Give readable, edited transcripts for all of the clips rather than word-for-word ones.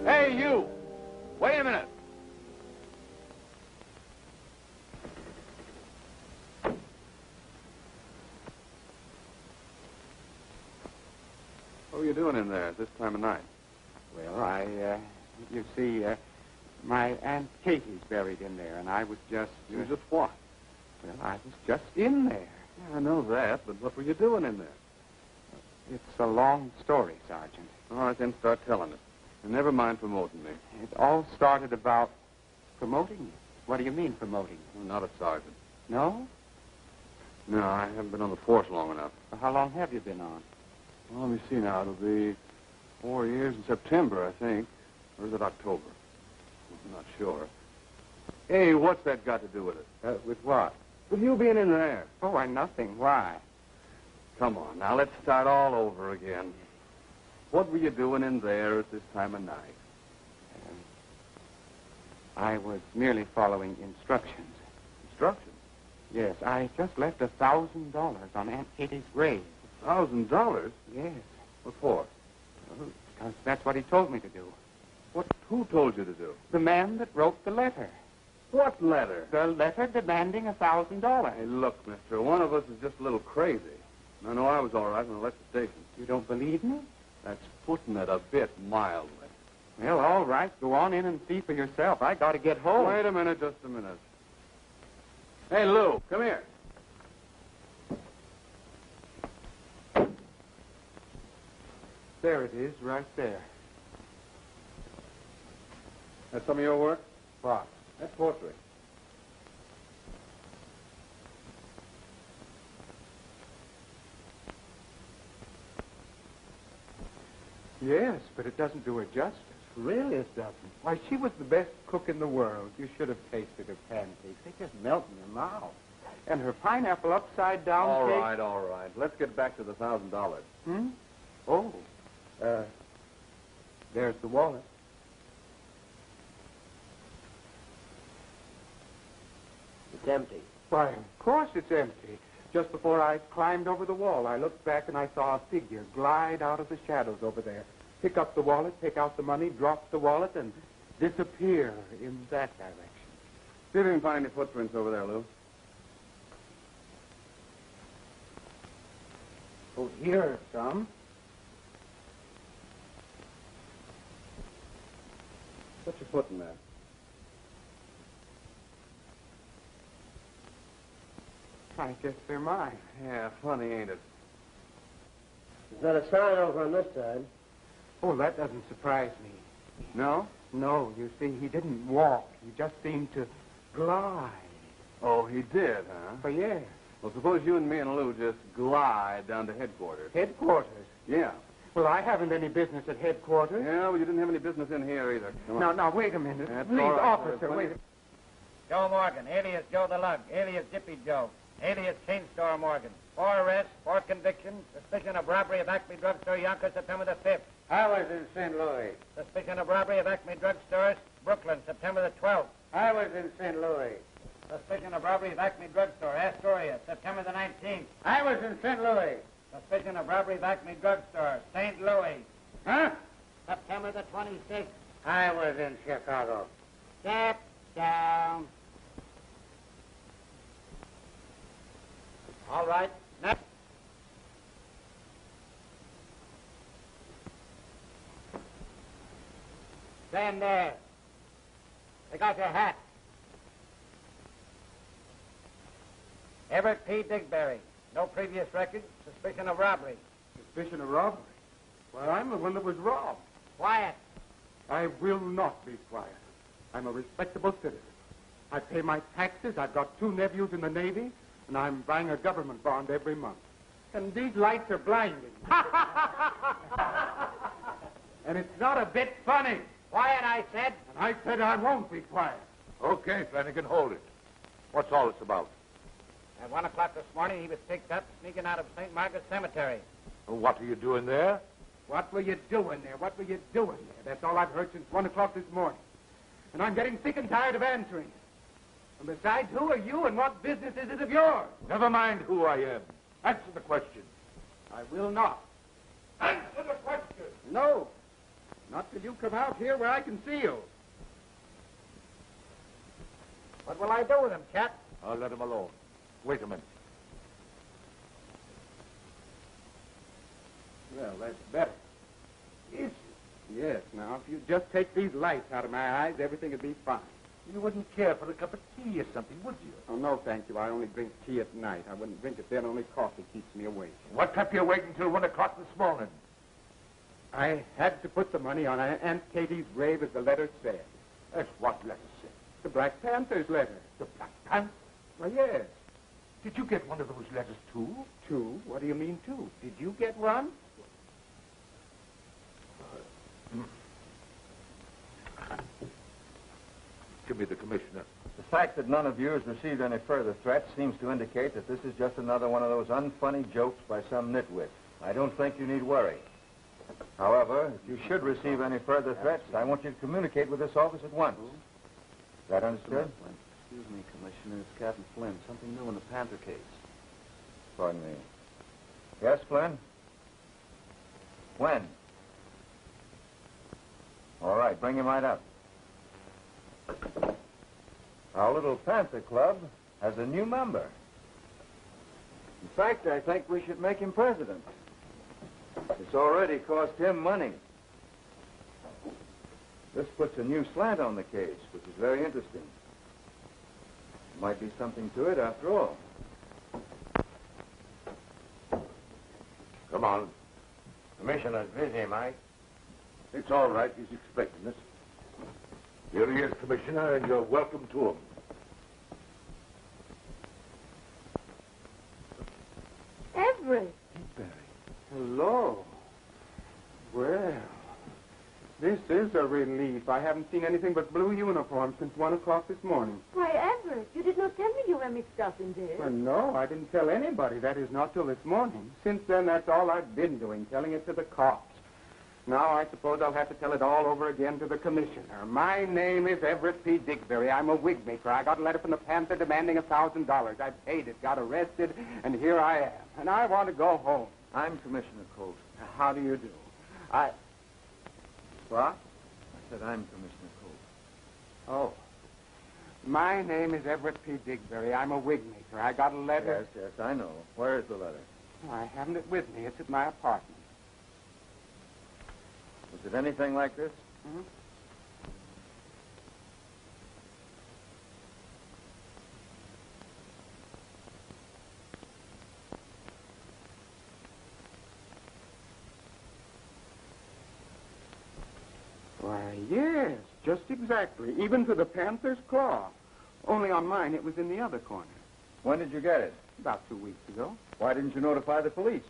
Hey, you! Wait a minute. What are you doing in there at this time of night? Well, you see, my Aunt Katie's buried in there, and I was just... You just what? Well, I was just in there. Yeah, I know that, but what were you doing in there? It's a long story, Sergeant. All right, then start telling it. And never mind promoting me. It all started about promoting you. What do you mean, promoting you? I'm not a sergeant. No? No, I haven't been on the force long enough. Well, how long have you been on? Well, let me see now. It'll be 4 years in September, I think. Or is it October? I'm not sure. Hey, what's that got to do with it? With what? With you being in there. Oh, why, nothing. Why? Come on, now let's start all over again. What were you doing in there at this time of night? I was merely following instructions. Instructions? Yes, I just left $1,000 on Aunt Katie's grave. $1,000? Yes. What for? Because that's what he told me to do. Who told you to do? The man that wrote the letter. What letter? The letter demanding $1,000. Hey, look, mister, one of us is just a little crazy. I know I was all right when I left the station. You don't believe me? That's putting it a bit mildly. Well, all right. Go on in and see for yourself. I got to get home. Wait a minute, just a minute. Hey, Lou, come here. There it is, right there. That's some of your work? What? That's poetry. Yes, but it doesn't do her justice. Really, it doesn't. Why, she was the best cook in the world. You should have tasted her pancakes. They just melt in your mouth. And her pineapple upside down cake. All right. Let's get back to the $1,000. Hmm? Oh. There's the wallet. It's empty. Why, of course it's empty. Just before I climbed over the wall, I looked back and I saw a figure glide out of the shadows over there. Pick up the wallet, take out the money, drop the wallet, and disappear in that direction. See if you can find any footprints over there, Lou. Oh, here are some. What's your foot in there? I guess they're mine. Yeah, funny, ain't it? There's not a sign over on this side. Oh, that doesn't surprise me. No? No, you see, he didn't walk. He just seemed to glide. Oh, he did, huh? Oh, yes. Well, suppose you and me and Lou just glide down to headquarters. Headquarters? Yeah. Well, I haven't any business at headquarters. Yeah, well, you didn't have any business in here either. Come on. Now, wait a minute. That's Please, all right, officer, sir. wait. Joe Morgan, alias Joe the Lug, alias Jippy Joe, alias Chain Store Morgan. 4 arrests, 4 convictions, suspicion of robbery of Acme Drugstore, Yonkers, September the 5th. I was in St. Louis. Suspicion of robbery of Acme Drugstore, Brooklyn, September the 12th. I was in St. Louis. Suspicion of robbery of Acme Drugstore, Astoria, September the 19th. I was in St. Louis. Suspicion of robbery of Acme Drugstore, St. Louis, Huh? September the 26th. I was in Chicago. Step down. All right, next. Stand there. Take off your hat. Everett P. Digberry. No previous record. Suspicion of robbery. Suspicion of robbery? Well, I'm the one that was robbed. Quiet. I will not be quiet. I'm a respectable citizen. I pay my taxes. I've got 2 nephews in the Navy, and I'm buying a government bond every month. And these lights are blinding. And it's not a bit funny. Quiet, I said. And I said I won't be quiet. Okay, Flanagan, hold it. What's all this about? At 1 o'clock this morning, he was picked up sneaking out of St. Margaret's Cemetery. What are you doing there? What were you doing there? What were you doing there? That's all I've heard since 1 o'clock this morning. And I'm getting sick and tired of answering it. And besides, who are you and what business is it of yours? Never mind who I am. Answer the question. I will not. Answer the question! No. Not till you come out here where I can see you. What will I do with him, Cat? I'll let him alone. Wait a minute. Well, that's better. Yes, now, if you just take these lights out of my eyes, everything would be fine. You wouldn't care for a cup of tea or something, would you? Oh, no, thank you. I only drink tea at night. I wouldn't drink it then. Only coffee keeps me awake. What kept you waiting until 1 o'clock this morning? I had to put the money on Aunt Katie's grave, as the letter said. That's what letter said. The Black Panther's letter. The Black Panther? Well, yes. Did you get one of those letters, too? 2? What do you mean, 2? Did you get one? Give me the commissioner. The fact that none of you has received any further threats seems to indicate that this is just another one of those unfunny jokes by some nitwit. I don't think you need worry. However, if you should receive any further threats, I want you to communicate with this office at once. Is that understood? Excuse me, Commissioner. It's Captain Flynn. Something new in the Panther case. Pardon me. Yes, Flynn? When? All right, bring him right up. Our little Panther Club has a new member. In fact, I think we should make him president. It's already cost him money. This puts a new slant on the case, which is very interesting. Might be something to it after all. Come on. Commissioner's busy, Mike. It's all right. He's expecting us. Here he is, Commissioner, and you're welcome to him. Everett. Hello. Well, this is a relief. I haven't seen anything but blue uniforms since 1 o'clock this morning. Why, Everett, you did not tell me you were mixed up in this. Well, no, I didn't tell anybody. That is not till this morning. Since then, that's all I've been doing, telling it to the cops. Now, I suppose I'll have to tell it all over again to the commissioner. My name is Everett P. Digberry. I'm a wig maker. I got a letter from the Panther demanding $1,000. I paid it, got arrested, and here I am. And I want to go home. I'm Commissioner Colt. How do you do? What? I said I'm Commissioner Colt. Oh. My name is Everett P. Digberry. I'm a wig maker. I got a letter. Yes, I know. Where is the letter? I haven't it with me. It's at my apartment. Was it anything like this? Mm-hmm. Why, yes, just exactly. Even to the Panther's claw. Only on mine, it was in the other corner. When did you get it? About 2 weeks ago. Why didn't you notify the police?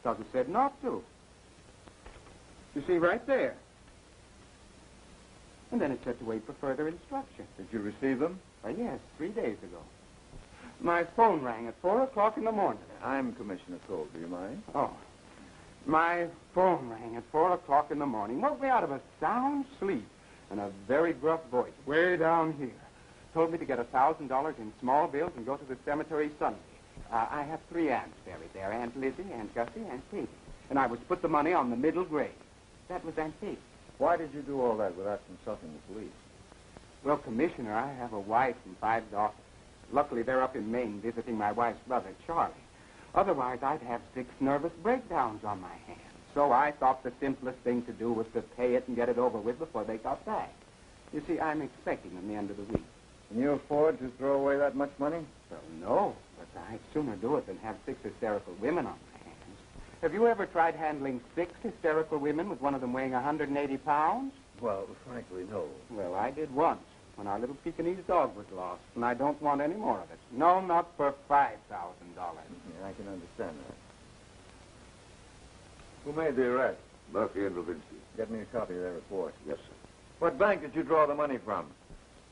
Because it said not to. You see, right there. And then it said to wait for further instruction. Did you receive them? Why, yes, 3 days ago. My phone rang at 4 o'clock in the morning. I'm Commissioner Colt. Do you mind? Oh. My phone rang at 4 o'clock in the morning. Woke me out of a sound sleep. And a very gruff voice, way down here, told me to get $1,000 in small bills and go to the cemetery Sunday. I have 3 aunts buried there, Aunt Lizzie, Aunt Gussie, Aunt Katie. And I was to put the money on the middle grave. That was Aunt Katie. Why did you do all that without consulting the police? Well, Commissioner, I have a wife and 5 daughters. Luckily, they're up in Maine visiting my wife's brother, Charlie. Otherwise, I'd have 6 nervous breakdowns on my hands. So I thought the simplest thing to do was to pay it and get it over with before they got back. You see, I'm expecting them the end of the week. Can you afford to throw away that much money? Well, no, but I'd sooner do it than have 6 hysterical women on my hands. Have you ever tried handling 6 hysterical women with one of them weighing 180 pounds? Well, frankly, no. Well, I did once, when our little Pekingese dog was lost, and I don't want any more of it. No, not for $5,000. Yeah, I can understand that. Who made the arrest? Murphy and Levinsky. Get me a copy of their report. Yes, sir. What bank did you draw the money from?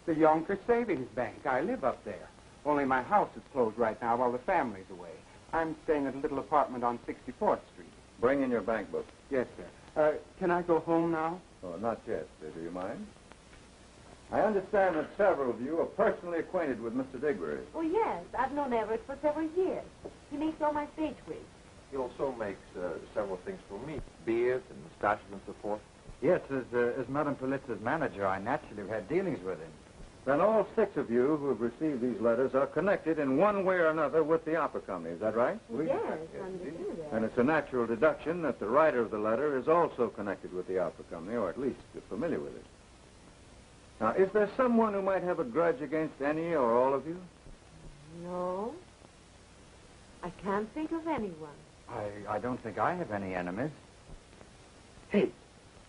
The Yonkers Savings Bank. I live up there. Only my house is closed right now while the family's away. I'm staying at a little apartment on 64th Street. Bring in your bank book. Yes, sir. Can I go home now? Oh, not yet. Do you mind? I understand that several of you are personally acquainted with Mr. Diggory. Oh, yes. I've known Everett for several years. He makes all my stage wigs. He also makes several things for me, beards and mustaches and so forth. Yes, as Madame Politza's manager, I naturally have had dealings with him. Then all 6 of you who have received these letters are connected in one way or another with the opera company. Is that right? Yes, I understand that. And it's a natural deduction that the writer of the letter is also connected with the opera company, or at least familiar with it. Now, is there someone who might have a grudge against any or all of you? No. I can't think of anyone. I don't think I have any enemies. Hey,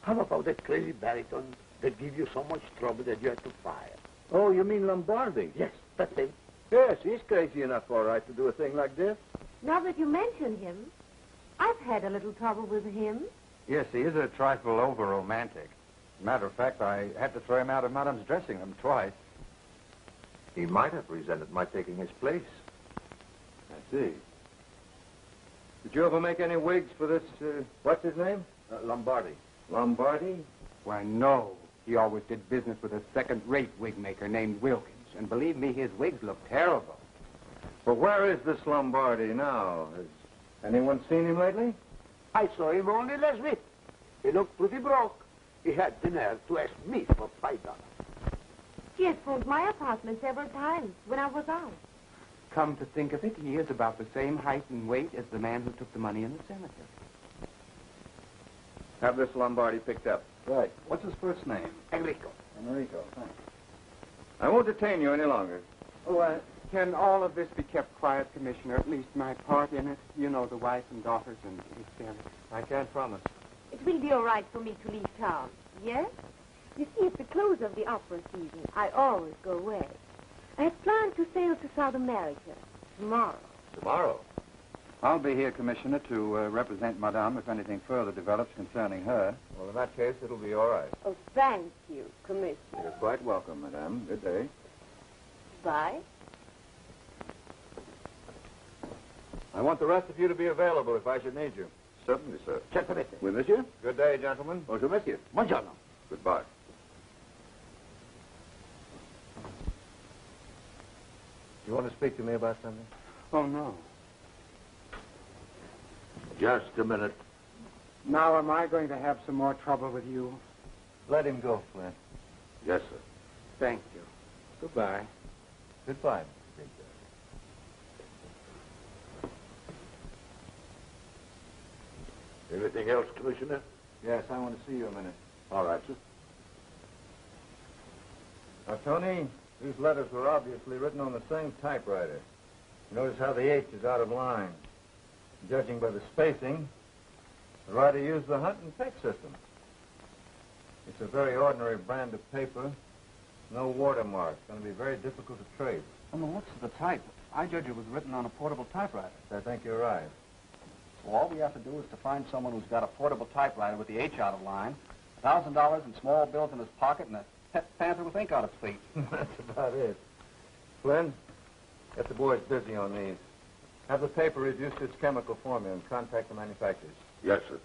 how about that crazy baritone that gave you so much trouble that you had to fire? Oh, you mean Lombardi? Yes, that's him. Yes, he's crazy enough, all right, to do a thing like this. Now that you mention him, I've had a little trouble with him. Yes, he is a trifle over-romantic. Matter of fact, I had to throw him out of Madame's dressing room twice. He might have resented my taking his place. I see. Did you ever make any wigs for this, what's his name? Lombardi. Lombardi? Why, no. He always did business with a second-rate wig maker named Wilkins. And believe me, his wigs look terrible. Well, where is this Lombardi now? Has anyone seen him lately? I saw him only last week. He looked pretty broke. He had the nerve to ask me for $5. He has phoned my apartment several times when I was out. Come to think of it, he is about the same height and weight as the man who took the money in the cemetery. Have this Lombardi picked up. Right. What's his first name? Enrico. Enrico, thanks. I won't detain you any longer. Oh, can all of this be kept quiet, Commissioner? At least my part in it. You know, the wife and daughters and hysterics. I can't promise. It will be all right for me to leave town. Yes? You see, at the close of the opera season, I always go away. I had planned to sail to South America tomorrow. Tomorrow? I'll be here, Commissioner, to represent Madame if anything further develops concerning her. Well, in that case, it'll be all right. Oh, thank you, Commissioner. You're quite welcome, Madame. Good day. Bye. I want the rest of you to be available if I should need you. Certainly, sir. Certainly. We miss you. Good day, gentlemen. Bonjour, monsieur. Buongiorno. Goodbye. You want to speak to me about something? Oh, no. Just a minute. Now am I going to have some more trouble with you? Let him go, Flint. Yes, sir. Thank you. Goodbye. Goodbye. Anything else, Commissioner? Yes, I want to see you a minute. All right, sir. Now, Tony, these letters were obviously written on the same typewriter. Notice how the H is out of line. Judging by the spacing, the writer used the hunt and peck system. It's a very ordinary brand of paper. No watermark. It's going to be very difficult to trace. Oh, what's the type? I judge it was written on a portable typewriter. I think you're right. So all we have to do is to find someone who's got a portable typewriter with the H out of line, $1,000 in small bills in his pocket, and a pet panther with ink on its feet. That's about it. Flynn, get the boys busy on these. Have the paper reduced to its chemical formula and contact the manufacturers. Yes, sir.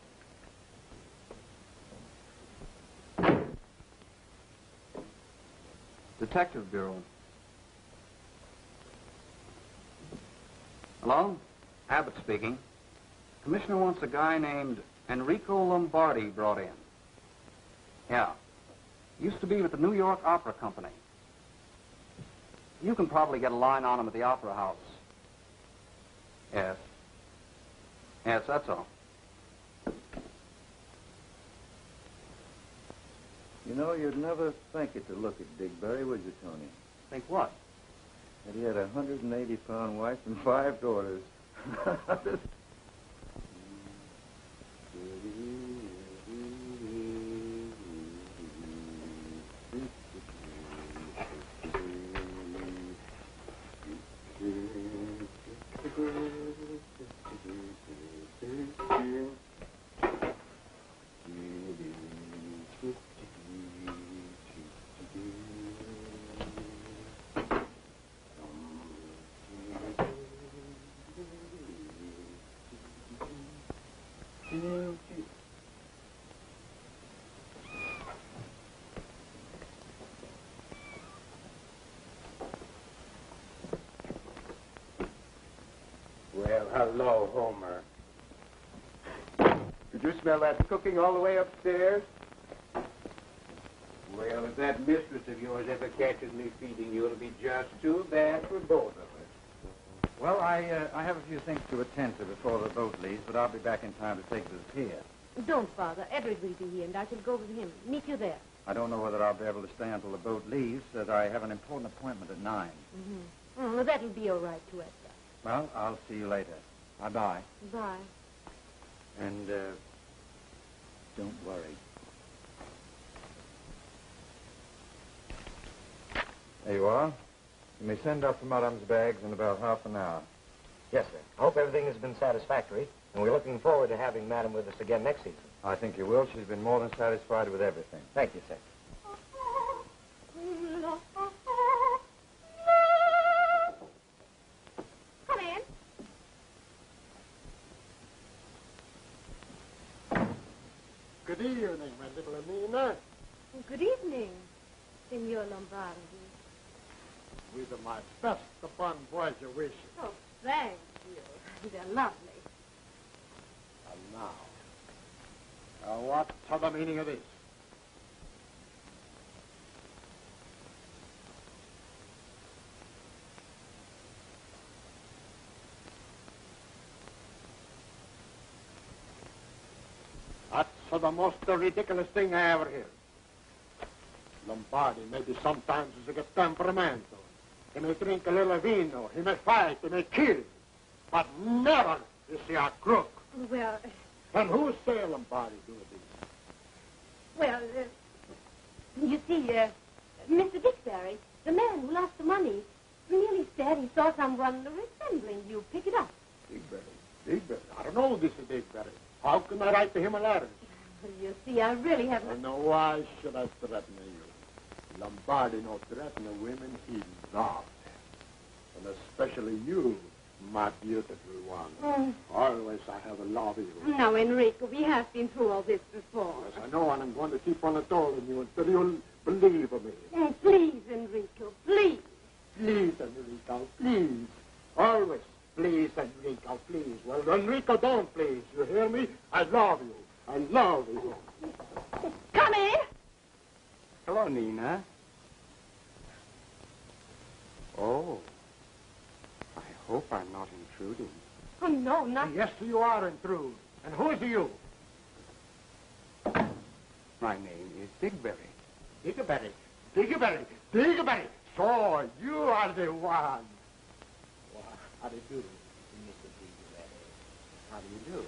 Detective Bureau. Hello? Abbott speaking. Commissioner wants a guy named Enrico Lombardi brought in. Yeah. Used to be with the New York Opera Company. You can probably get a line on him at the Opera House. Yes. Yes, that's all. You know, you'd never think it to look at Digberry, would you, Tony? Think what? That he had a 180-pound wife and 5 daughters. Well, hello, Homer. Did you smell that cooking all the way upstairs? Well, if that mistress of yours ever catches me feeding you, it'll be just too bad for both of us. Well, I have a few things to attend to before the boat leaves, but I'll be back in time to take this here. Don't, Father. Edward will be here, and I shall go with him. Meet you there. I don't know whether I'll be able to stay until the boat leaves, as I have an important appointment at 9. Mm-hmm. Well, that'll be all right to Esther. Well, I'll see you later. Bye-bye. Bye. And, don't worry. There you are. You may send up for Madame's bags in about half an hour. Yes, sir. I hope everything has been satisfactory, and we're looking forward to having Madame with us again next season. I think you will. She's been more than satisfied with everything. Thank you, sir. Come in. Good evening, my little Nina. Good evening, Signor Lombardi. With my best upon voyage wishes. Oh, thank you. They're lovely. And now, what's the meaning of this? That's the most ridiculous thing I ever heard. Lombardi maybe sometimes is a temperamento. He may drink a little vino, he may fight, he may kill, but never is he a crook. Well, And who say Lombardi do this? well, you see, Mr. Dickberry, the man who lost the money, really said he saw someone resembling you pick it up. Digberry. I don't know this is Digberry. How can I write to him a letter? You see, I really haven't... I know why should I threaten you. Lombardi no threaten the women he loves. And especially you, my beautiful one. Always I have loved you. Now, Enrico, we have been through all this before. Yes, I know, and I'm going to keep on telling you until you'll believe me. Please, Enrico, please. Please, Enrico, please. Always, please, Enrico, please. Well, Enrico, don't please. You hear me? I love you. I love you. Come in. Hello, Nina. Oh, I hope I'm not intruding. Oh, no, not... Yes, you are intruding. And who's you? My name is Digberry. Digberry. So, you are the one. Well, how do you do, Mr. Digberry? How do you do?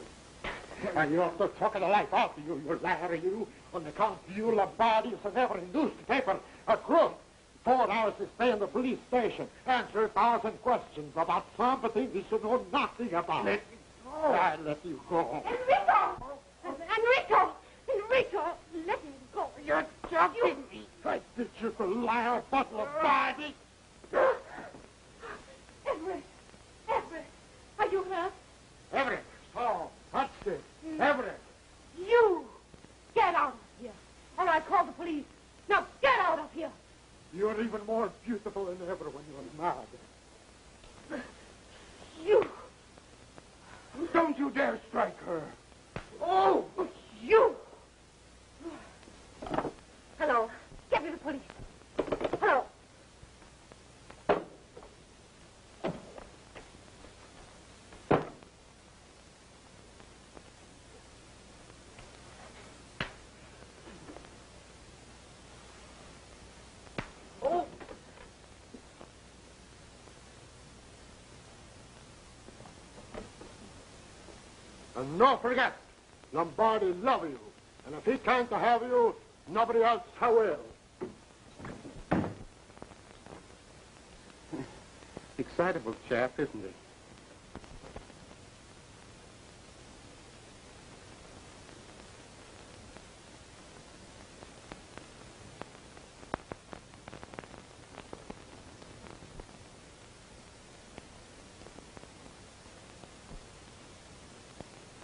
And you're also talking the life out of you, you liar, you. On account of you, Lombardi has never induced the paper a crook. 4 hours to stay in the police station. Answer 1,000 questions about something you should know nothing about. Let me go. I let you go. Enrico! Let him go. You're joking me. I did you for liar, butler, body. Everett! Are you hurt? Everett! Oh, touch it. Everett! You! Get out of here. Or I call the police. Now get out of here. You're even more beautiful than ever when you're mad. You! Don't you dare strike her. Oh, you! Hello. Get me the police. Hello. And don't forget, Lombardi love you. And if he can't have you, nobody else will. Excitable chap, isn't he?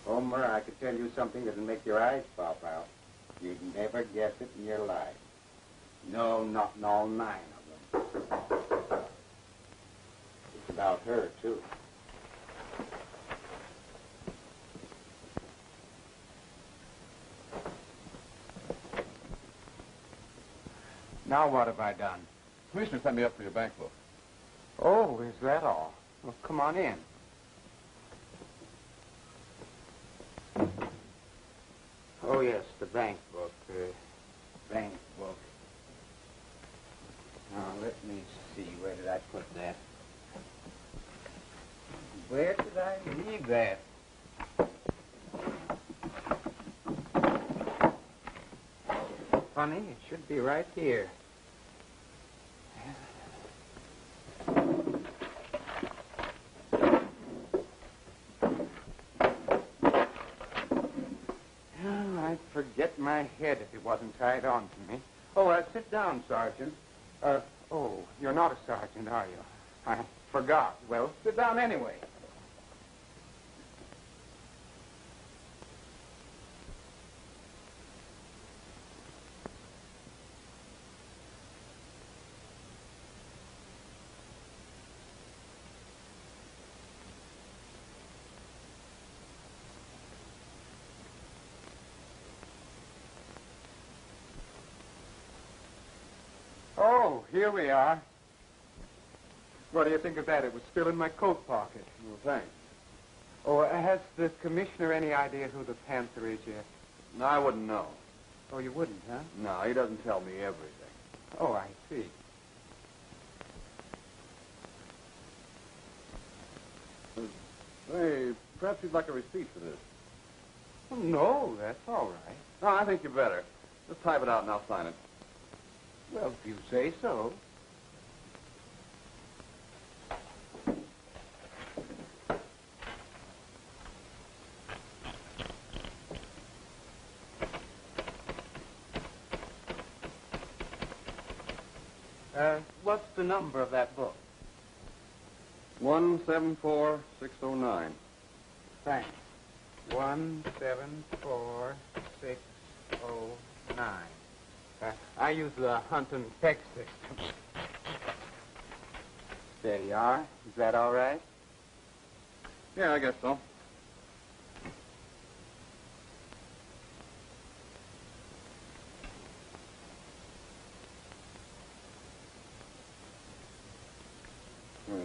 Homer, I could tell you something that'll make your eyes pop out. You'd never guess it in your life. No, not in all 9 of them. It's about her, too. Now what have I done? Commissioner sent me up for your bank book. Oh, is that all? Well, come on in. Oh, yes, the bank book. Bank book. Now, let me see. Where did I put that? Where did I leave that? Funny, it should be right here. I'd forget my head if it wasn't tied on to me. Oh, sit down, Sergeant. Oh, you're not a sergeant, are you? I forgot. Well, sit down anyway. Oh, here we are. What do you think of that? It was still in my coat pocket. Well, thanks. Oh, has the commissioner any idea who the Panther is yet? No, I wouldn't know. Oh, you wouldn't, huh? No, he doesn't tell me everything. Oh, I see. Hey, perhaps you'd like a receipt for this. Oh, no, that's all right. No, I think you better. Just type it out and I'll sign it. Well, if you say so. What's the number of that book? 174609. Thanks. 174609. I use the hunt and peck system. There you are. Is that all right? Yeah, I guess so.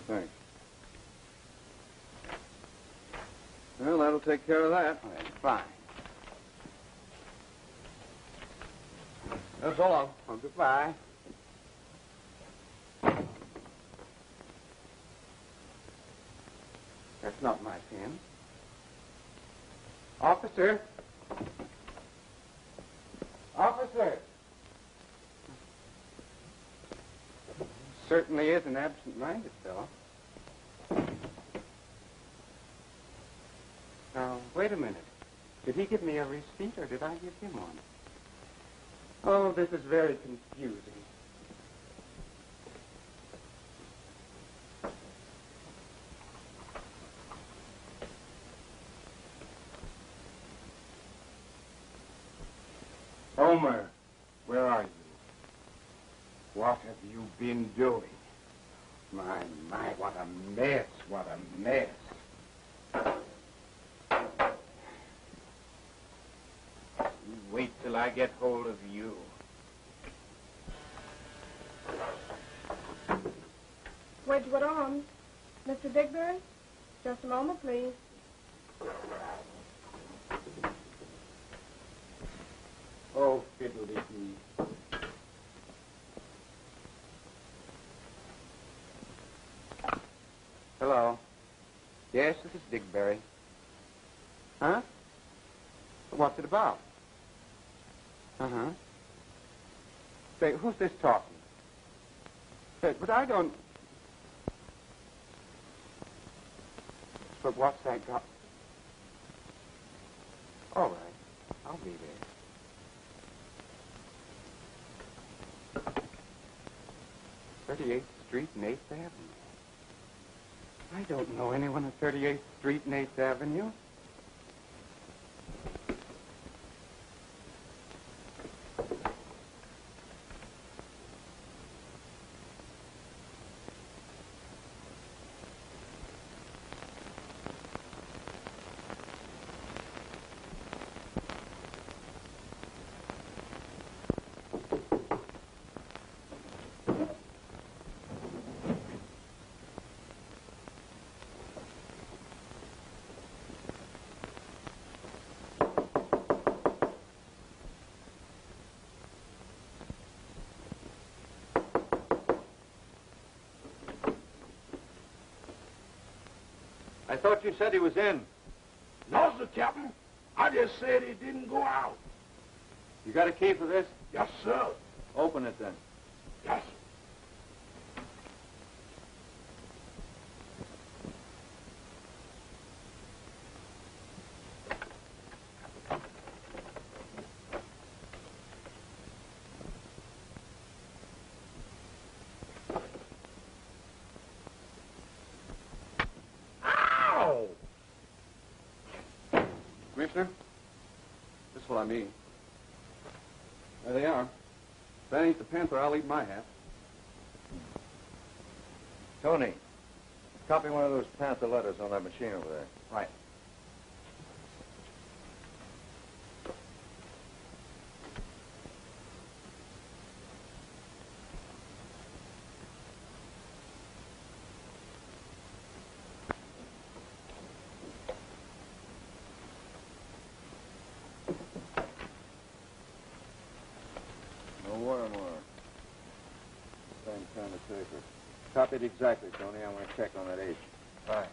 Thanks. Well, that'll take care of that. Well, fine. So long. Well, goodbye. That's not my pen. Officer! Officer! Certainly is an absent-minded fellow. Now, wait a minute. Did he give me a receipt, or did I give him one? Oh, this is very confusing. Homer, where are you? What have you been doing? My, what a mess, what a mess. You wait till I get hold of you. Wedgwood Arms. Mr. Digbury? Just a moment, please. Oh, fiddle-dee-dee. Hello. Yes, this is Digbury. Huh? What's it about? Uh-huh. Say, who's this talking? Say, but I don't... But what's that got... All right. I'll be there. 38th Street and 8th Avenue. I don't know anyone at 38th Street and 8th Avenue. I thought you said he was in. No, sir, Captain. I just said he didn't go out. You got a key for this? Yes, sir. Open it then. Yes, sir. Commissioner, this is what I mean. There they are. If that ain't the Panther, I'll eat my hat. Tony, copy one of those Panther letters on that machine over there. Right. Copied exactly, Tony. I want to check on that age. Right.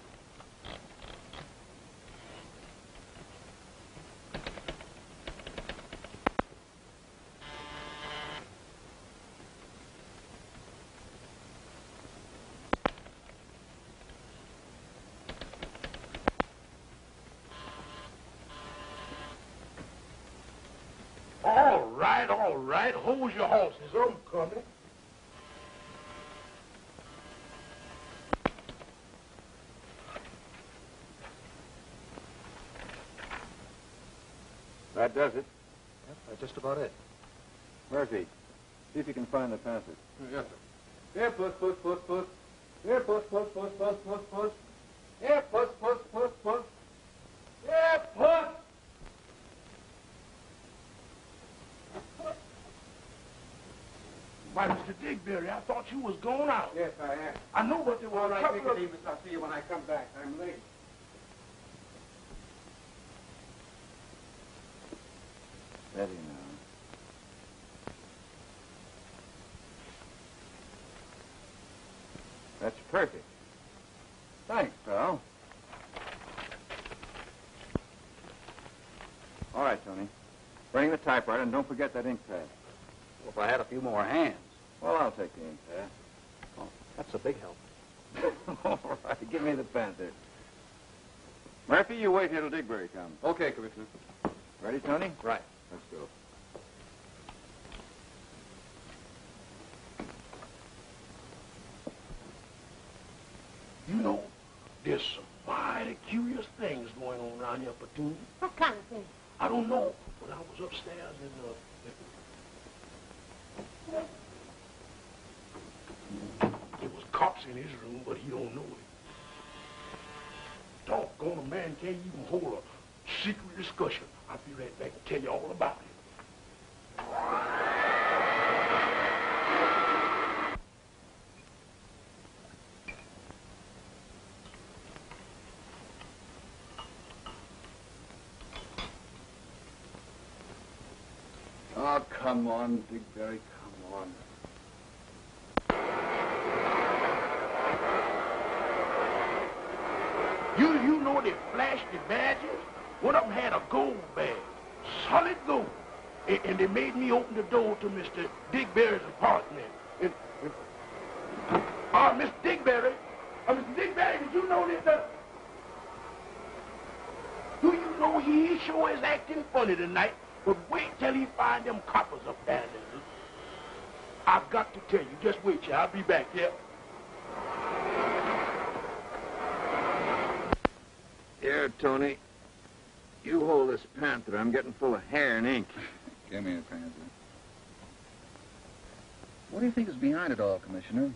All right. Hold your horses. I'm coming. That does it. Yep, that's just about it. Murphy, see if you can find the Panther. Yes, sir. Here, puss. Here, puss. Here, puss. Here, puss. Why, Mr. Digbury, I thought you was going out. Yes, I am. I know what there was. All right, couple of... Nicodemus, I'll see you when I come back. I'm late. Steady now. That's perfect. Thanks, pal. All right, Tony. Bring the typewriter and don't forget that ink pad. Well, if I had a few more hands. Well, I'll take the ink pad. Oh. That's a big help. All right, give me the Panther. Murphy, you wait here till Digbury comes. Okay, Commissioner. Ready, Tony? Right. Let's go. You know, there's some mighty curious things going on around here, Platoon. What kind of thing? I don't know, but I was upstairs and, there was cops in his room, but he don't know it. Doggone, a man can't even hold a secret discussion. I'll be right back and tell you all about it. Oh, come on, Digbury, come on. You know they flashed the badges? One of them had a gold badge, solid gold. And they made me open the door to Mr. Digbury's apartment. Mr. Digbury, did you know this? Do you know he sure is acting funny tonight? But wait till he find them coppers up there. I've got to tell you. Just wait, I'll be back, yeah? Here, Tony. You hold this Panther. I'm getting full of hair and ink. Give me a Panther. What do you think is behind it all, Commissioner?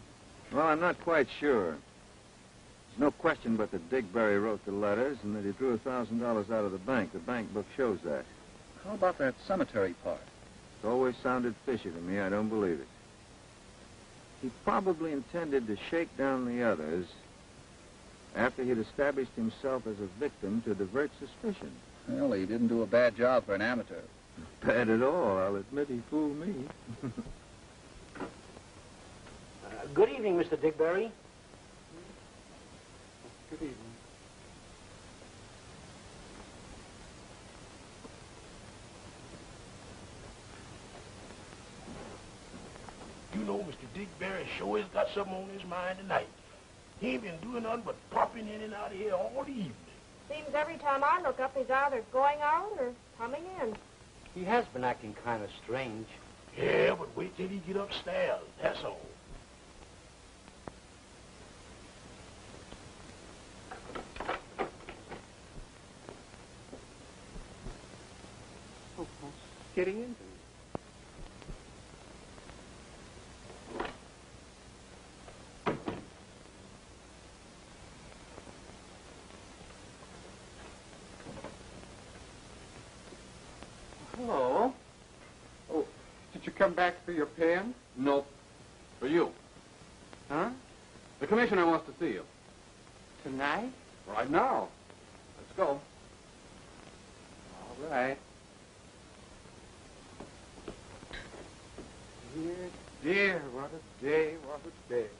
Well, I'm not quite sure. There's no question but that Digbury wrote the letters and that he drew $1,000 out of the bank. The bank book shows that. How about that cemetery part? It's always sounded fishy to me. I don't believe it. He probably intended to shake down the others after he'd established himself as a victim to divert suspicion. Well, he didn't do a bad job for an amateur. Bad at all. I'll admit he fooled me. Good evening, Mr. Digbury. Good evening. You know, Mr. Digbury sure has got something on his mind tonight. He ain't been doing nothing but popping in and out of here all the evening. Seems every time I look up, he's either going out or coming in. He has been acting kind of strange. Yeah, but wait till he get upstairs, that's all. Oh, what's getting into it? Hello. Oh, did you come back for your pen? Nope. For you. Huh? The commissioner wants to see you. Tonight? Right now. Let's go. All right. Dear, dear, what a day, what a day.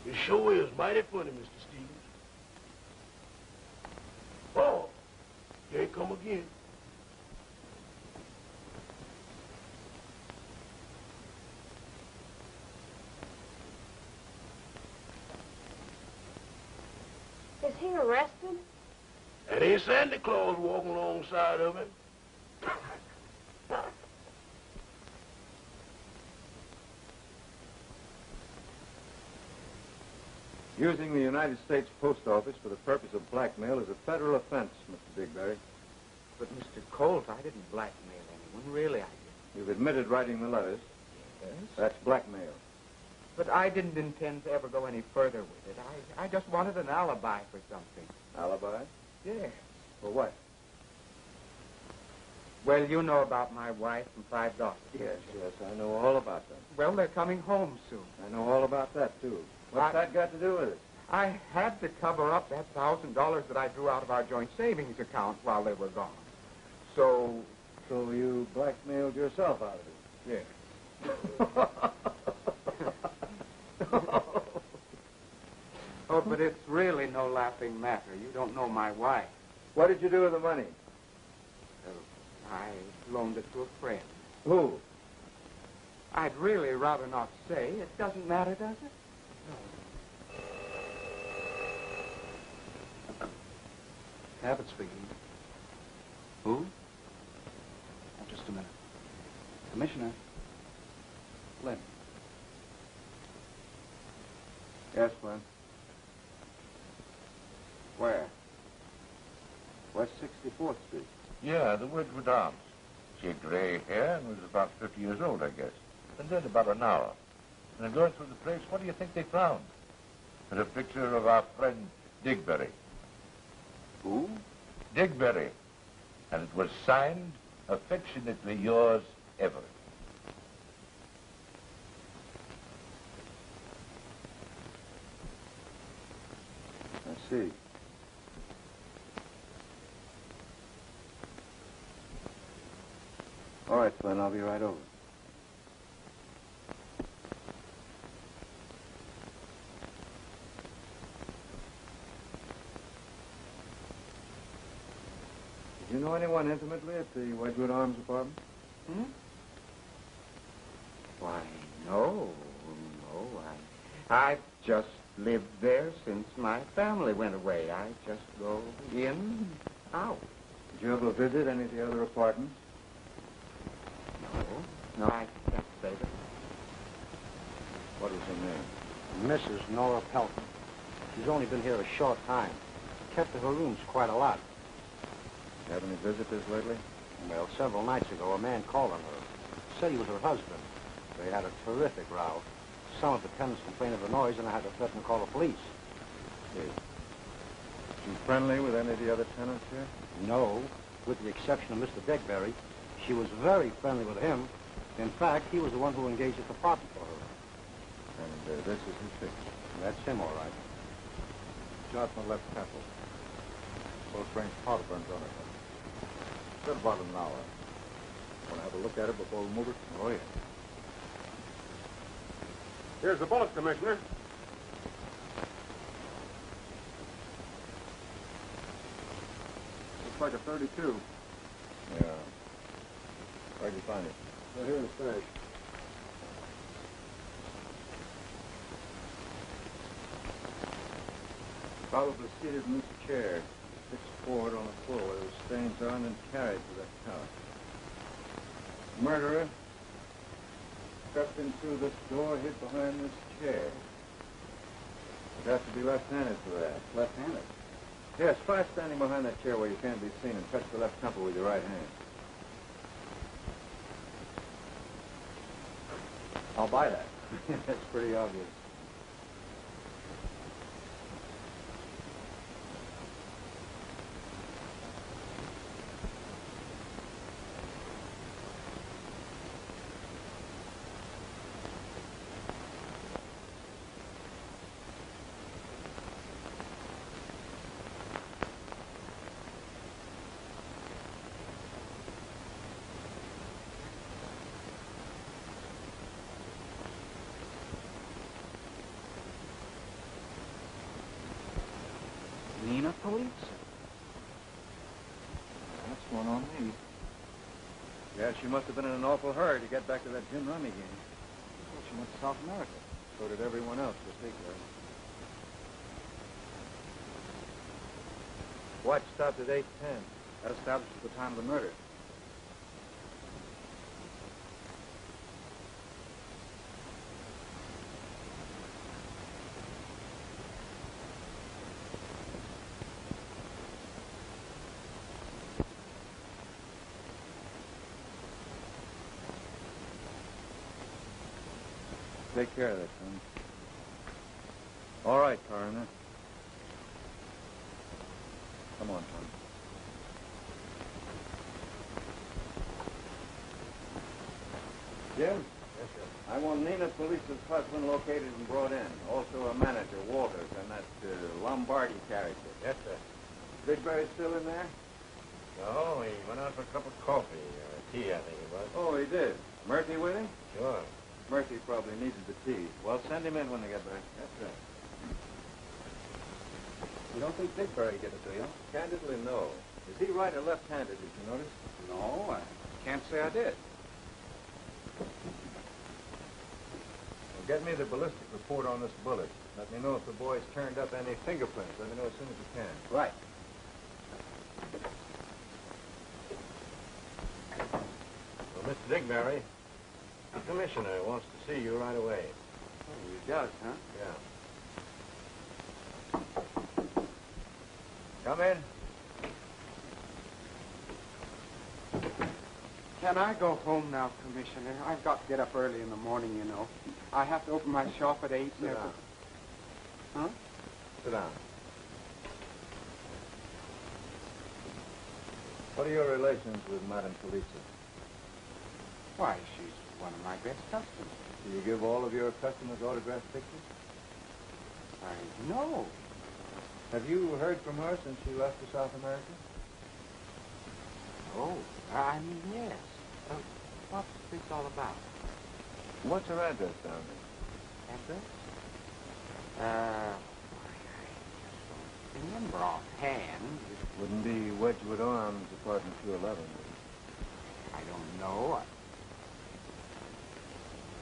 It sure is mighty funny, Mr. Stevens. Oh, here he come again. Is he arrested? That ain't Santa Claus walking alongside of him. Using the United States Post Office for the purpose of blackmail is a federal offense, Mr. Digbury. But, Mr. Colt, I didn't blackmail anyone. Really, I didn't. You've admitted writing the letters. Yes? That's blackmail. But I didn't intend to ever go any further with it. I just wanted an alibi for something. Alibi? Yes. For what? Well, you know about my wife and 5 daughters. Yes, I know all about them. Well, they're coming home soon. I know all about that, too. What's that got to do with it? I had to cover up that $1,000 that I drew out of our joint savings account while they were gone. So you blackmailed yourself out of it? yes. Oh, but it's really no laughing matter. You don't know my wife. What did you do with the money? loaned it to a friend. Who? I'd really rather not say. It doesn't matter, does it? Abbott speaking. Who? Oh, just a minute. Commissioner. Flynn. Yes, Flynn. Where? West 64th Street. Yeah, the Wedgwood Arms. She had gray hair and was about 50 years old, I guess. Been dead about an hour. And in going through the place, what do you think they found? But a picture of our friend Digberry. Who? Digberry. And it was signed, affectionately yours, Everett. I see. All right, Flynn, I'll be right over. Did you know anyone intimately at the Wedgwood Arms apartment? Hmm? Why, no. I've just lived there since my family went away. I just go in, out. Did you ever visit any of the other apartments? No, I can't say that. What was her name? Mrs. Nora Pelton. She's only been here a short time. Kept to her rooms quite a lot. Have any visitors lately? Well, several nights ago, a man called on her. Said he was her husband. They had a terrific row. Some of the tenants complained of the noise, and I had to threaten to call the police. Yes. She friendly with any of the other tenants here? No, with the exception of Mr. Digberry. She was very friendly with him. In fact, he was the one who engaged at the apartment for her. And this is his picture? That's him, all right. Shot in the left temple. Close-range powder burns on it. Been about an hour. Want to have a look at it before we move it? Oh, yeah. Here's the bullet, Commissioner. Looks like a 32. Yeah. Where'd you find it? Right here in the stash. Probably seated in this chair, fixed forward on the floor where those stains are, and then carried to that couch. Murderer crept in through this door, hid behind this chair. You'd have to be left-handed for that. Left-handed? Yes, try standing behind that chair where you can't be seen and touch the left temple with your right hand. I'll buy that. That's pretty obvious. Nina Police? That's one on me. Yeah, she must have been in an awful hurry to get back to that Jim Rummy game. Well, she went to South America. So did everyone else, particularly. Watch stopped at 8:10. That establishes the time of the murder. Take care of that, son. All right, Coroner. Come on, Tom. Jim? Yes, sir. I want Nina Police's husband located and brought in. Also a manager, Walters, and that Lombardi character. Yes, sir. Bigberry still in there? No, he went out for a cup of coffee, or tea, I think it was. Oh, he did. Murphy with him? Sure. Murphy probably needed the tea. Well, send him in when they get back. Yes, sir. You don't think Digberry did it, do you? Candidly, no. Is he right or left-handed, did you notice? No, I Can't say I did. Well, get me the ballistic report on this bullet. Let me know if the boys turned up any fingerprints. Let me know as soon as you can. Right. Well, Mr. Digberry, the commissioner wants to see you right away. Oh, he does, huh? Yeah. Come in. Can I go home now, Commissioner? I've got to get up early in the morning, you know. I have to open my shop at 8. Sit down. Huh? Sit down. What are your relations with Madame Police? Why, she's one of my best customers. Do you give all of your customers autographed pictures? I know. Have you heard from her since she left for South America? Oh, yes. What's this all about? What's her address down there? Address? I don't remember offhand. Wouldn't be Wedgwood Arms, apartment 211. I don't know.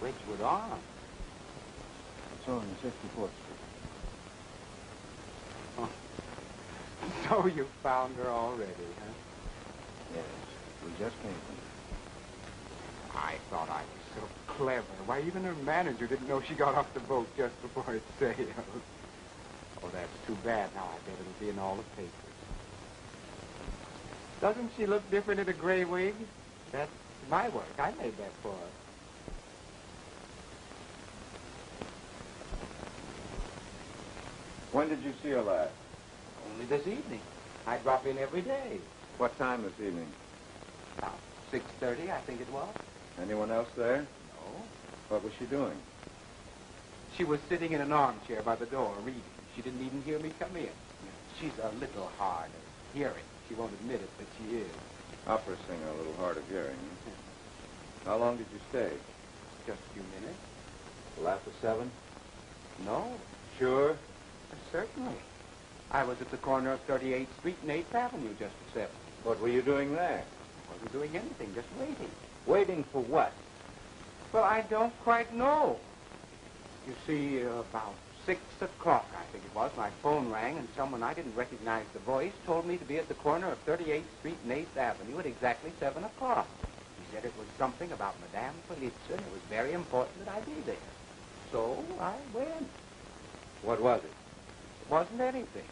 Wedgwood Arms? It's on 64th Street. Oh. So you found her already, huh? Yes, we just came from her. I thought I was so clever. Why, even her manager didn't know she got off the boat just before it sailed. Oh, that's too bad. Now I bet it'll be in all the papers. Doesn't she look different in a gray wig? That's my work. I made that for her. When did you see her last? Only this evening. I drop in every day. What time this evening? About 6:30, I think it was. Anyone else there? No. What was she doing? She was sitting in an armchair by the door reading. She didn't even hear me come in. She's a little hard of hearing. She won't admit it, but she is. Opera singer, a little hard of hearing. How long did you stay? Just a few minutes. Till after 7? No. Sure? Certainly. I was at the corner of 38th Street and 8th Avenue just at 7. What were you doing there? I wasn't doing anything, just waiting. Waiting for what? Well, I don't quite know. You see, about 6 o'clock, I think it was, my phone rang, and someone I didn't recognize the voice told me to be at the corner of 38th Street and 8th Avenue at exactly 7 o'clock. He said it was something about Madame Police, and it was very important that I be there. So I went. What was it? It wasn't anything.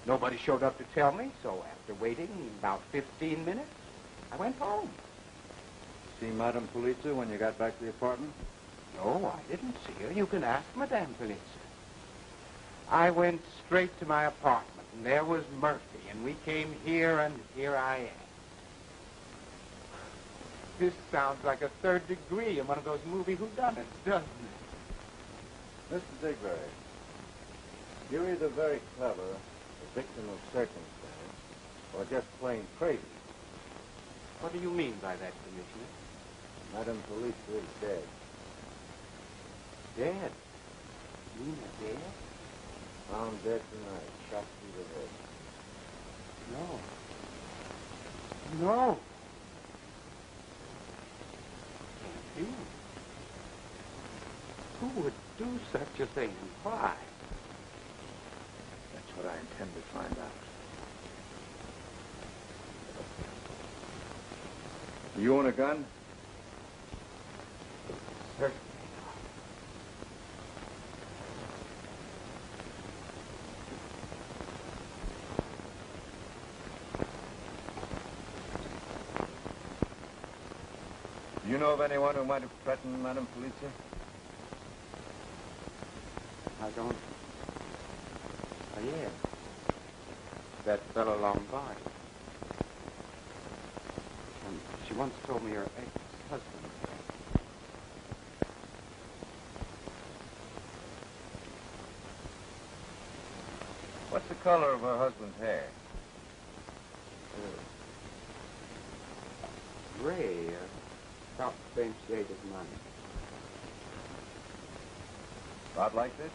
Nobody showed up to tell me, so after waiting about 15 minutes, I went home. See Madame Police when you got back to the apartment? No, I didn't see her. You can ask Madame Police. I went straight to my apartment, and there was Murphy, and we came here, and here I am. This sounds like a third degree in one of those movie whodunits, doesn't it? Mr. Digberry, you're either very clever, a victim of circumstance, or just plain crazy. What do you mean by that, Commissioner? Madame Police is dead. Dead? Nina dead? Found dead tonight, shot through the head. No. No. You? Who would do such a thing and why? That's what I intend to find out. You own a gun? Certainly. Do you know of anyone who might have threatened Madame Police? I don't. Oh, yes. That fellow Lombardi. She once told me her ex-husband. What's the color of her husband's hair? Gray, about the same shade as mine. About like this?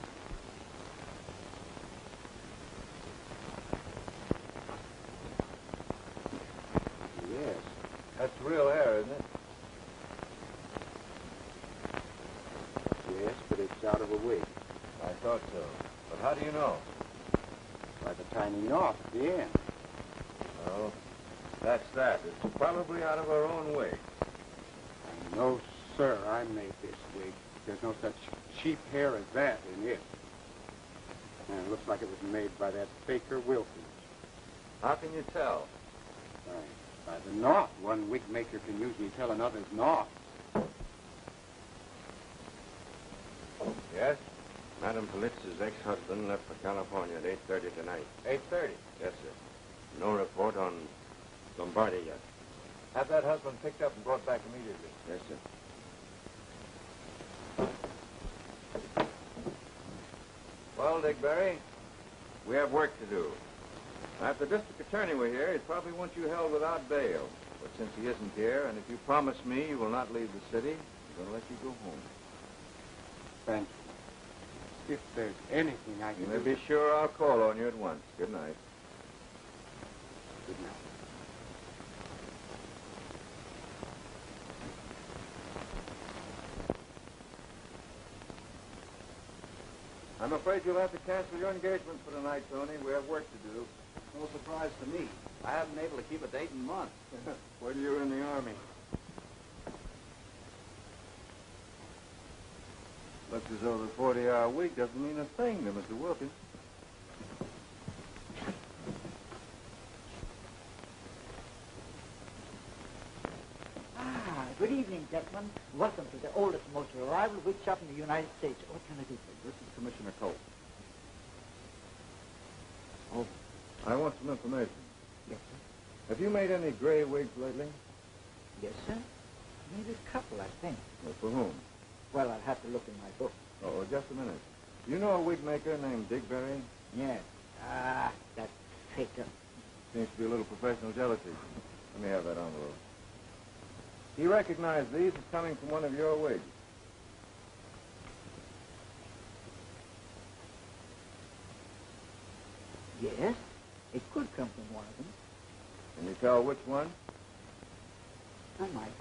Yes. That's real hair, isn't it? Yes, but it's out of a wig. I thought so. But how do you know? By the tiny knot at the end. Well, that's that. It's probably out of her own wig. No, sir, I made this wig. There's no such cheap hair as that in it. And it looks like it was made by that faker Wilkins. How can you tell? By the knot. One wig maker can usually tell another's knot. Yes? Madam Politz's ex-husband left for California at 8:30 tonight. 8:30. Yes, sir. No report on Lombardi yet. Have that husband picked up and brought back immediately. Yes, sir. Well, Digberry, we have work to do. Now, if the district attorney were here, he'd probably want you held without bail. But since he isn't here, and if you promise me you will not leave the city, I'm going to let you go home. Thank you. If there's anything I can You may do... be sure I'll call on you at once. Good night. Good night. I'm afraid you'll have to cancel your engagement for tonight, Tony. We have work to do. No surprise to me. I haven't been able to keep a date in months. When you were in the Army. Looks as though the 40-hour week doesn't mean a thing to Mr. Wilkins. Good evening, gentlemen. Welcome to the oldest, most reliable wig shop in the United States. What can I do for you? This is Commissioner Colt. Oh, I want some information. Yes, sir. Have you made any gray wigs lately? Yes, sir. Maybe a couple, I think. Well, for whom? Well, I'll have to look in my book. Oh, just a minute. You know a wig maker named Digberry? Yes. That faker. Seems to be a little professional jealousy. Let me have that envelope. He recognized these as coming from one of your wigs. Yes, it could come from one of them. Can you tell which one? I might.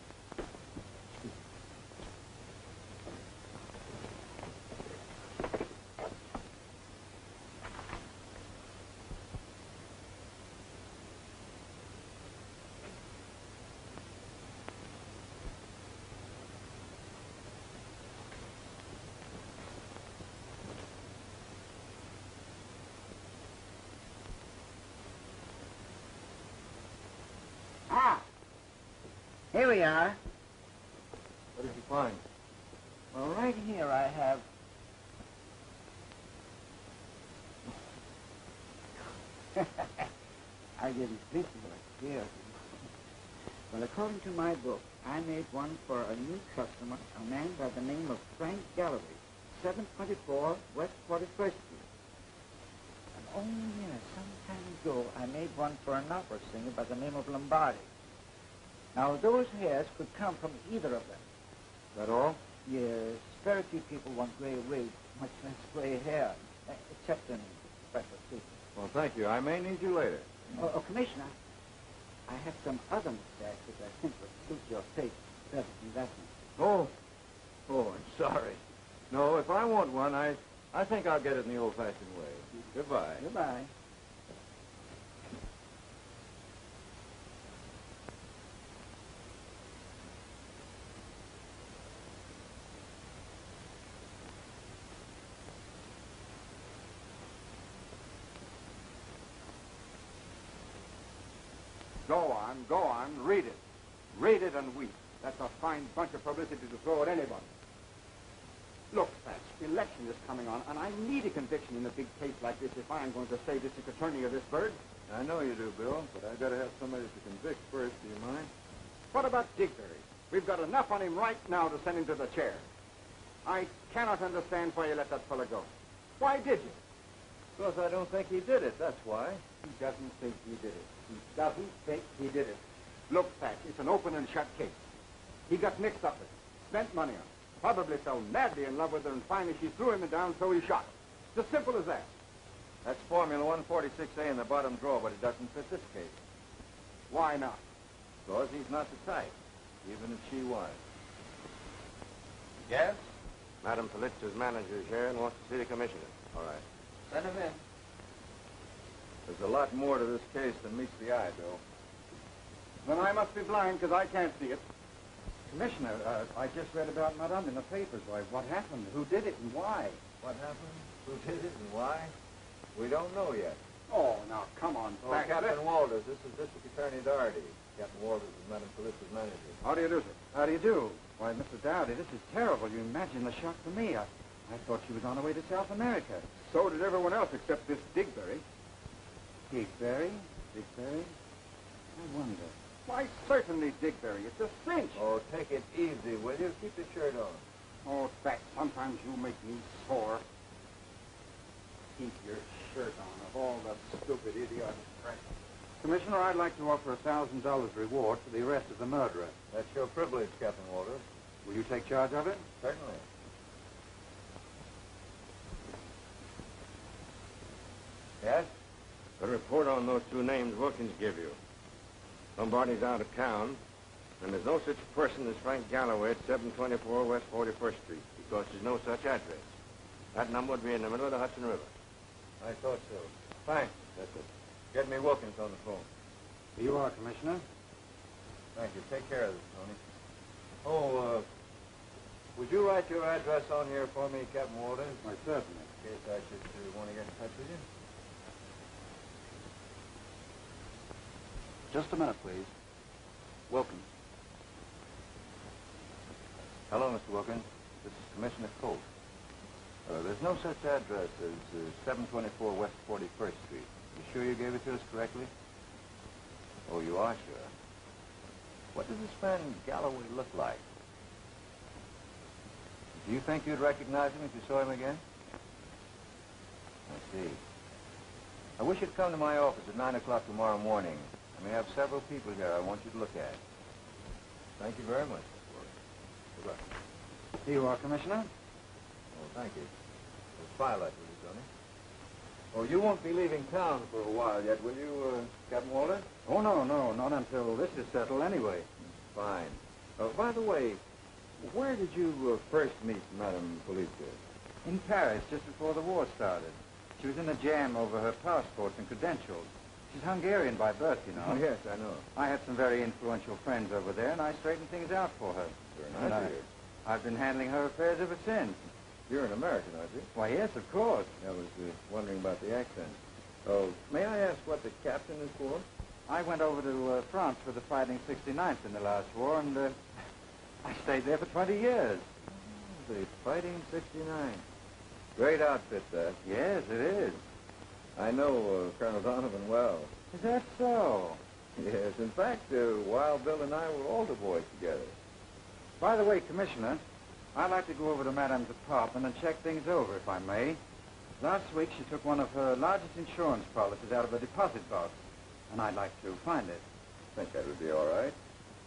Here we are. What did you find? Well, right here I have... I didn't think of it. Here. Well, according to my book, I made one for a new customer, a man by the name of Frank Galloway, 724 West 41st Street. And only here, some time ago, I made one for an opera singer by the name of Lombardi. Now, those hairs could come from either of them. Is that all? Yes. Very few people want gray wigs, much less gray hair, except in special cases. Well, thank you. I may need you later. Oh, Commissioner, I have some other mustache which I think would suit your face better than that one. Oh, I'm sorry. No, if I want one, I think I'll get it in the old-fashioned way. Goodbye. Goodbye. Go on, read it. Read it and weep. That's a fine bunch of publicity to throw at anybody. Look, Thatch, election is coming on, and I need a conviction in a big case like this if I'm going to save district attorney of this bird. I know you do, Bill, but I've got to have somebody to convict first. Do you mind? What about Digberry? We've got enough on him right now to send him to the chair. I cannot understand why you let that fellow go. Why did you? Because I don't think he did it, that's why. He doesn't think he did it. He doesn't think he did it. Look, Thatch, it's an open and shut case. He got mixed up with it, spent money on it, probably fell madly in love with her, and finally she threw him down, so he shot her. It's as simple as that. That's Formula 146A in the bottom drawer, but it doesn't fit this case. Why not? Because he's not the type, even if she was. Yes? Madam Felicity's manager is here and wants to see the commissioner. All right. Send him in. There's a lot more to this case than meets the eye, Bill. Then I must be blind because I can't see it. Commissioner, I just read about Madame in the papers. Why, what happened? Who did it and why? What happened? Who did it and why? We don't know yet. Oh, now, come on. Oh, Captain Walters, this is District Attorney Doherty. Captain Walters is Madam Felicity's manager. How do you do, sir? How do you do? Why, Mr. Dowdy, this is terrible. You imagine the shock for me. I thought she was on her way to South America. So did everyone else except this Digbury. Digbury? Digbury? I wonder. Why, certainly Digbury. It's a cinch. Oh, take it easy, will you? Keep the shirt on. Oh, Thatch, sometimes you make me sore. Keep your shirt on, of all the stupid idiots. Commissioner, I'd like to offer $1,000 reward for the arrest of the murderer. That's your privilege, Captain Walters. Will you take charge of it? Certainly. Yes? The report on those two names Wilkins gave you. Lombardi's out of town, and there's no such person as Frank Galloway at 724 West 41st Street, because there's no such address. That number would be in the middle of the Hudson River. I thought so. Thanks. That's it. Get me Wilkins on the phone. Here you are, Commissioner. Thank you. Take care of this, Tony. Oh, would you write your address on here for me, Captain Walters? Why, certainly. In case I should want to get in touch with you. Just a minute, please. Wilkins. Hello, Mr. Wilkins. This is Commissioner Colt. There's no such address as 724 West 41st Street. You sure you gave it to us correctly? Oh, you are sure? What does this man Galloway look like? Do you think you'd recognize him if you saw him again? I see. I wish you'd come to my office at 9 o'clock tomorrow morning. I may have several people here I want you to look at. Thank you very much, Mr. Wilkins. Good luck. Here you are, Commissioner. Oh, thank you. The file that, will you, Tony? Oh, you won't be leaving town for a while yet, will you, Captain Walter? Oh, no, not until this is settled anyway. Fine. By the way, where did you first meet Madame Felicitas? In Paris, just before the war started. She was in a jam over her passports and credentials. She's Hungarian by birth, you know. Oh, yes, I know. I had some very influential friends over there, and I straightened things out for her. Very nice of you. I've been handling her affairs ever since. You're an American, aren't you? Why, yes, of course. I was wondering about the accent. Oh, may I ask what the captain is for? I went over to France for the fighting 69th in the last war, and I stayed there for 20 years. Oh, the fighting 69. Great outfit, that. Yes, it is. I know Colonel Donovan well. Is that so? Yes. In fact, Wild Bill and I were altar boys together. By the way, Commissioner, I'd like to go over to Madame's apartment and check things over, if I may. Last week, she took one of her largest insurance policies out of a deposit box, and I'd like to find it. I think that would be all right.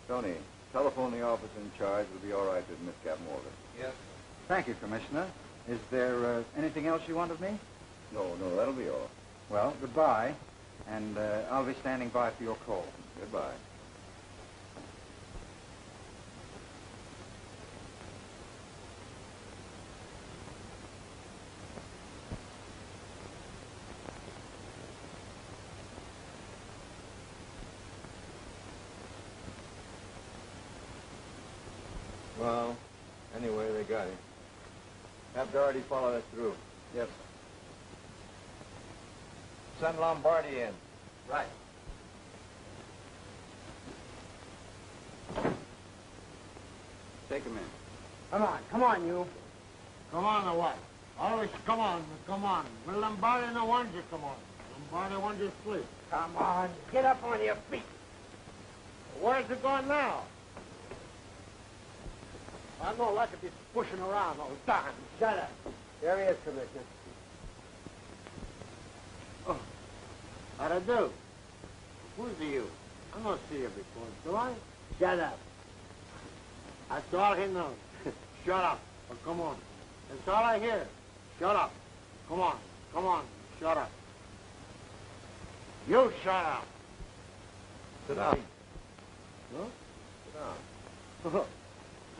Tony, telephone the officer in charge. It'll be all right to admit Captain Walter. Yes. Thank you, Commissioner. Is there anything else you want of me? No, that'll be all. Well, goodbye, and I'll be standing by for your call. Goodbye. Well, anyway, they got him. Have Doherty follow us through. Yes. Send Lombardi in. Right. Take him in. Come on, you. Come on, or what? Always come on. Will Lombardi no want you come on. Lombardi wants you to sleep. Come on, get up on your feet. Where's it going now? I don't like to be pushing around all the time. Shut up. Here he is, Commissioner. Oh, how to do? Who's you? I don't see you before, do I? Shut up. That's all he knows. Shut up. Oh, come on. That's all I hear. Shut up. Come on. Shut up. You shut up. Sit down. No? Sit down.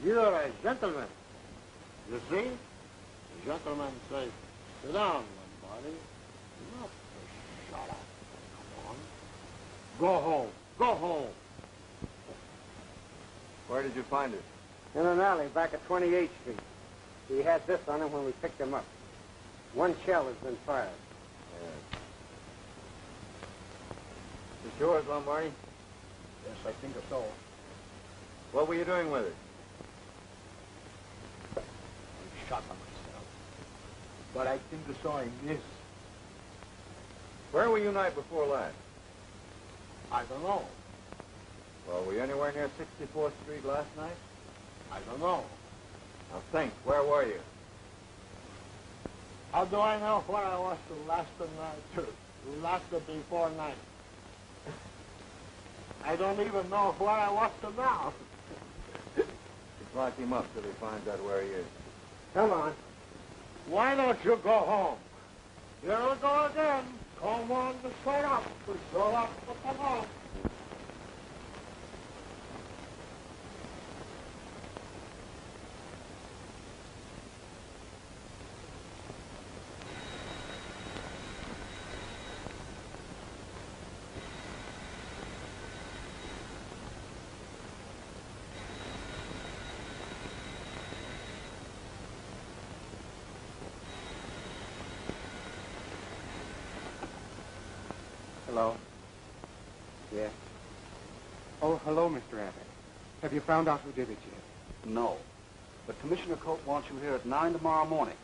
You're a gentleman. You see? The gentleman says, sit down, Lombardi. Not to shut up. Come on. Go home. Go home. Where did you find it? In an alley back at 28th Street. He had this on him when we picked him up. One shell has been fired. It's yours, Lombardi? Yes, I think so. What were you doing with it? I shot myself. But I think I saw him miss. Where were you night before last? I don't know. Well, were you anywhere near 64th Street last night? I don't know. Now think, where were you? How do I know where I was the last night? Last before night. I don't even know where I was till now. Just lock him up till he finds out where he is. Come on. Why don't you go home? Here we go again. Come on, shut up. Shut up. Come on. Hello? Yes? Oh, hello, Mr. Abbott. Have you found out who did it yet? No. But Commissioner Colt wants you here at 9 tomorrow morning.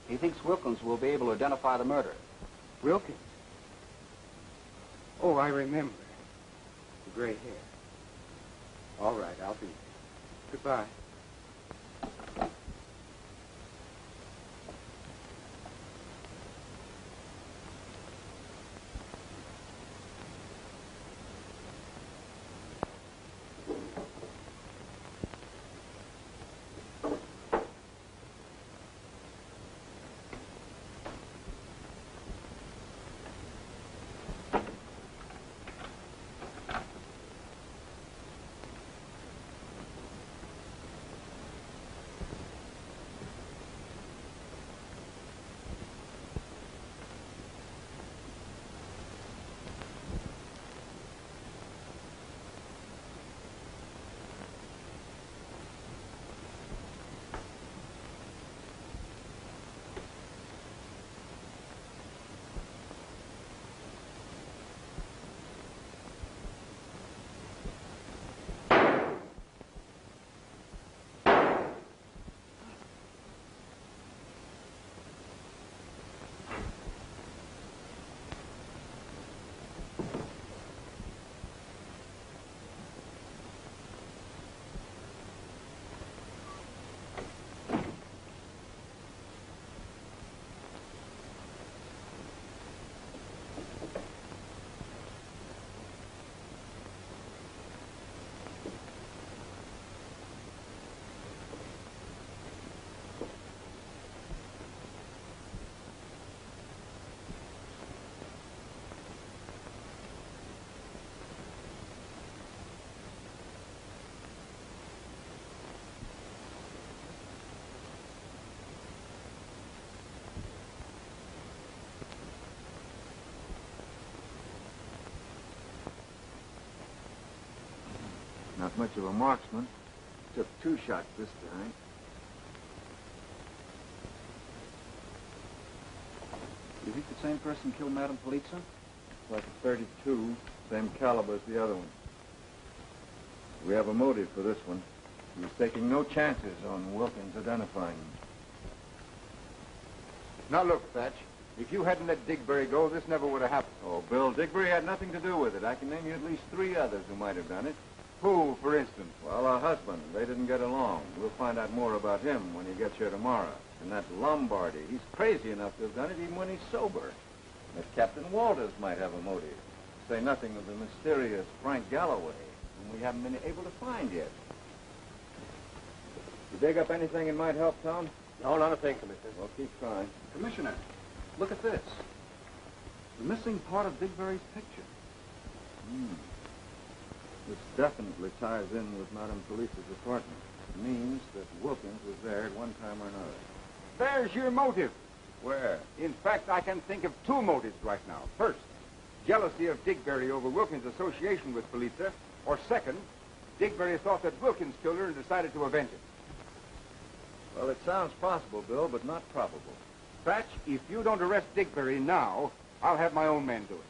He thinks Wilkins will be able to identify the murderer. Wilkins? Oh, I remember. The gray hair. All right, I'll be there. Goodbye. Not much of a marksman. Took 2 shots this time. You think the same person killed Madame Polizza? Like a 32, same caliber as the other one. We have a motive for this one. He was taking no chances on Wilkins identifying him. Now look, Thatch. If you hadn't let Digbury go, this never would have happened. Oh, Bill, Digbury had nothing to do with it. I can name you at least 3 others who might have done it. Who, for instance? Well, her husband. They didn't get along. We'll find out more about him when he gets here tomorrow. And that Lombardi, he's crazy enough to have done it even when he's sober. That Captain Walters might have a motive. To say nothing of the mysterious Frank Galloway, whom we haven't been able to find yet. You dig up anything that might help, Tom? No, not a thing, Commissioner. Well, keep trying. Commissioner, look at this. The missing part of Digbury's picture. This definitely ties in with Madame Police's apartment. It means that Wilkins was there at one time or another. There's your motive. Where? In fact, I can think of two motives right now. First, jealousy of Diggory over Wilkins' association with Police, or second, Diggory thought that Wilkins killed her and decided to avenge it. Well, it sounds possible, Bill, but not probable. Thatch, if you don't arrest Diggory now, I'll have my own men do it.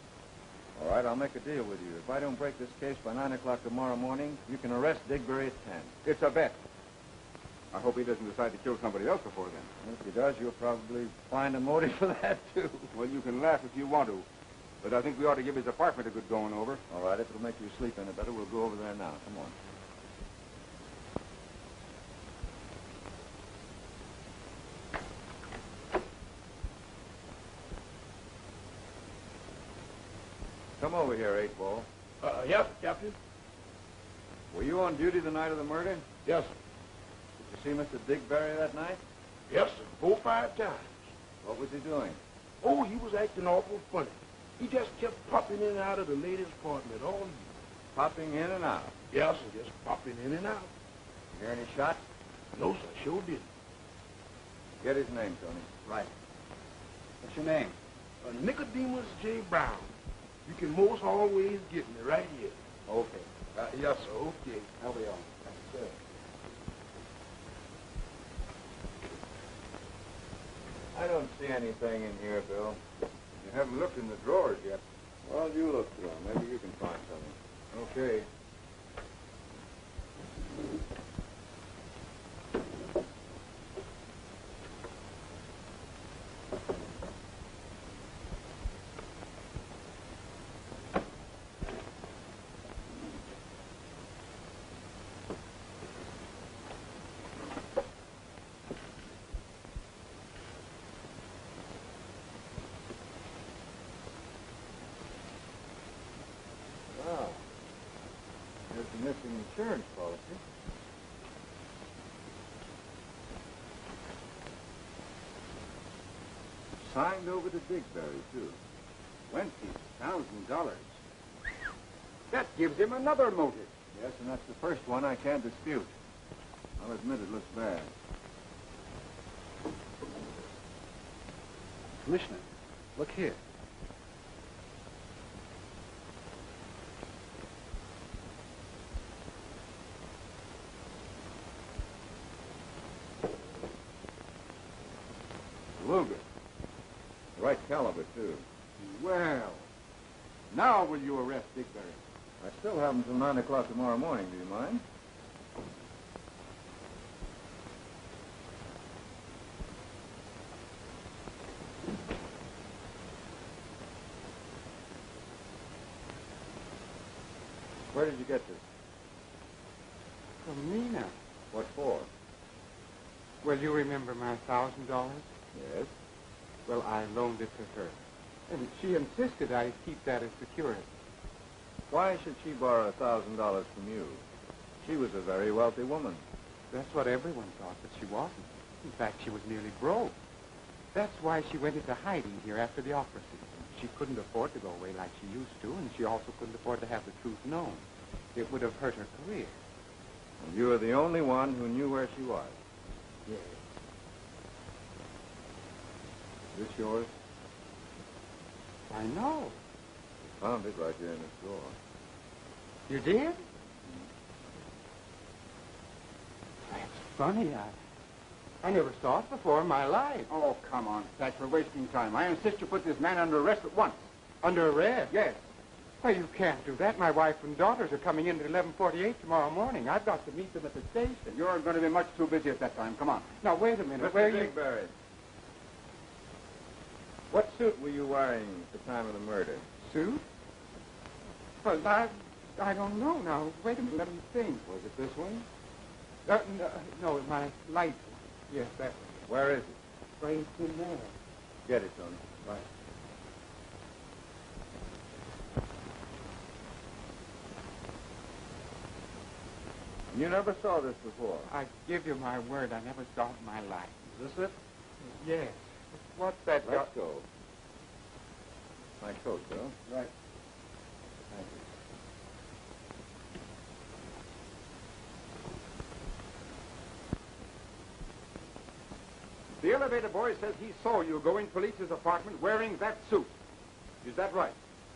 All right, I'll make a deal with you. If I don't break this case by 9 o'clock tomorrow morning, you can arrest Diggory at 10. It's a bet. I hope he doesn't decide to kill somebody else before then. If he does, you'll probably find a motive for that, too. Well, you can laugh if you want to, but I think we ought to give his apartment a good going over. All right, if it'll make you sleep any better, we'll go over there now. Come on. Come over here, 8-Ball. Yes, Captain. Were you on duty the night of the murder? Yes, sir. Did you see Mr. Diggory that night? Yes, sir. 4 or 5 times. What was he doing? Oh, he was acting awful funny. He just kept popping in and out of the lady's apartment all evening. Popping in and out? Yes, sir. Just popping in and out. You hear any shots? No, sir. Sure didn't. Get his name, Tony. Right. What's your name? Nicodemus J. Brown. You can most always get me right here. Okay. Yes, sir. Okay. I'll be on. Yes, sir. I don't see anything in here, Bill. You haven't looked in the drawers yet. Well, you look through them. Maybe you can find something. Okay. There's a missing insurance policy. Signed over to Diggory, too. $20,000. That gives him another motive. Yes, and that's the first one I can't dispute. I'll admit it looks bad. Commissioner, look here. Luger. The right caliber, too. Well, now will you arrest Diggory? I still have him till 9 o'clock tomorrow morning. Do you mind? Where did you get this? From Nina. What for? Well, you remember my $1,000? Yes. Well, I loaned it to her. And she insisted I keep that as security. Why should she borrow $1,000 from you? She was a very wealthy woman. That's what everyone thought, but she wasn't. In fact, she was nearly broke. That's why she went into hiding here after the opera season. She couldn't afford to go away like she used to, and she also couldn't afford to have the truth known. It would have hurt her career. And you were the only one who knew where she was. Yes. Is this yours? I know. I found it right here in this drawer. You did? That's funny. I never saw it before in my life. Oh, come on, Thatch. We're wasting time. I insist you put this man under arrest at once. Under arrest? Yes. Well, you can't do that. My wife and daughters are coming in at 11:48 tomorrow morning. I've got to meet them at the station. You're going to be much too busy at that time. Come on. Now, wait a minute. Mr. Where Diggory, what suit were you wearing at the time of the murder? Suit? Well, I don't know now. Wait a minute. Let me think. Was it this one? No, my light one. Yes, that one. Where is it? Right in there. Get it, Tony. Right. You never saw this before? I give you my word, I never saw it in my life. Is this it? Yes. What's that? Let's go. My coat, Bill. Right. Thank The elevator boy says he saw you go in Police's apartment wearing that suit. Is that right?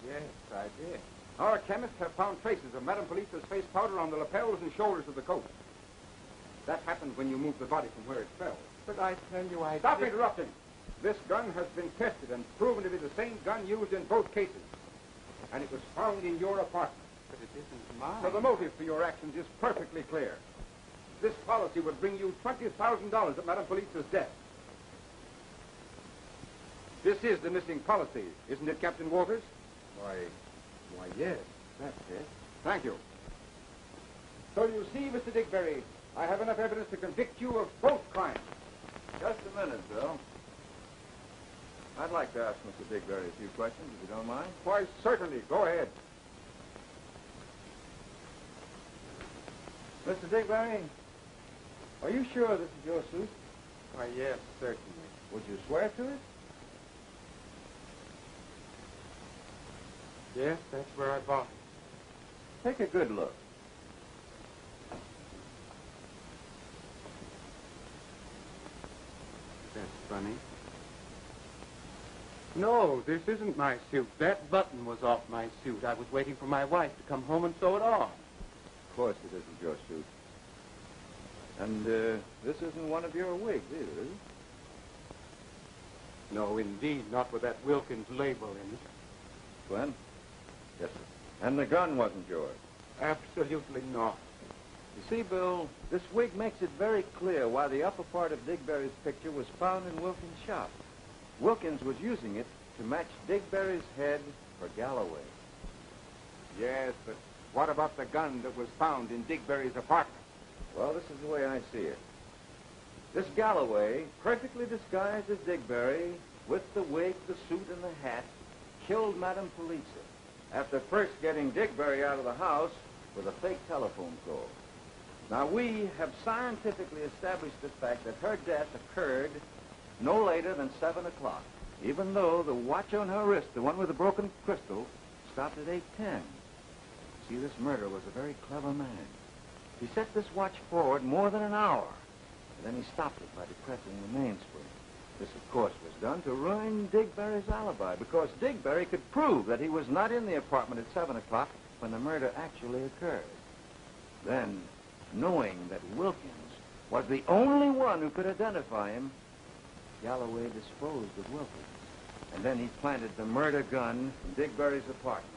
Yes, I did. Our chemists have found traces of Madame Police's face powder on the lapels and shoulders of the coat. That happened when you moved the body from where it fell. But I tell you, I... Stop interrupting. This gun has been tested and proven to be the same gun used in both cases. And it was found in your apartment. But it isn't mine. So the motive for your actions is perfectly clear. This policy would bring you $20,000 at Madame Police's death. This is the missing policy, isn't it, Captain Walters? Why, yes, that's it. Thank you. So you see, Mr. Digberry, I have enough evidence to convict you of both crimes. Just a minute, Bill. I'd like to ask Mr. Digberry a few questions, if you don't mind. Why, certainly. Go ahead. Mr. Digberry, are you sure this is your suit? Why, yes, certainly. Would you swear to it? Yes, that's where I bought it. Take a good look. That's funny. No, this isn't my suit. That button was off my suit. I was waiting for my wife to come home and sew it on. Of course it isn't your suit. And this isn't one of your wigs either, is it? No, indeed, not with that Wilkins label in it. Glenn? Yes, sir. And the gun wasn't yours? Absolutely not. You see, Bill, this wig makes it very clear why the upper part of Digberry's picture was found in Wilkins' shop. Wilkins was using it to match Digberry's head for Galloway. Yes, but what about the gun that was found in Digberry's apartment? Well, this is the way I see it. This Galloway, perfectly disguised as Digberry, with the wig, the suit, and the hat, killed Madame Police after first getting Digberry out of the house with a fake telephone call. Now, we have scientifically established the fact that her death occurred no later than 7 o'clock, even though the watch on her wrist, the one with the broken crystal, stopped at 8:10. See, this murderer was a very clever man. He set this watch forward more than an hour, and then he stopped it by depressing the mainspring. This, of course, was done to ruin Digberry's alibi, because Digberry could prove that he was not in the apartment at 7 o'clock when the murder actually occurred. Then, knowing that Wilkins was the only one who could identify him, Galloway disposed of Wilkins. And then he planted the murder gun in Digberry's apartment.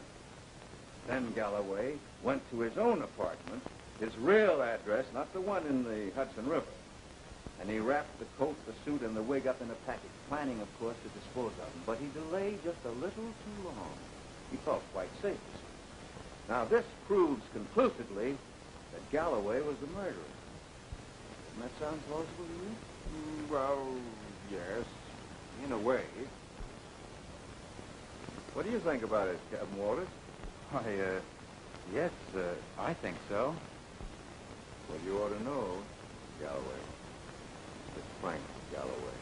Then Galloway went to his own apartment, his real address, not the one in the Hudson River. And he wrapped the coat, the suit, and the wig up in a package, planning, of course, to dispose of them. But he delayed just a little too long. He felt quite safe. Now, this proves conclusively that Galloway was the murderer. Doesn't that sound plausible to you? Well, yes, in a way. What do you think about it, Captain Walters? Why, yes, I think so. Well, you ought to know, Galloway. It's Frank Galloway.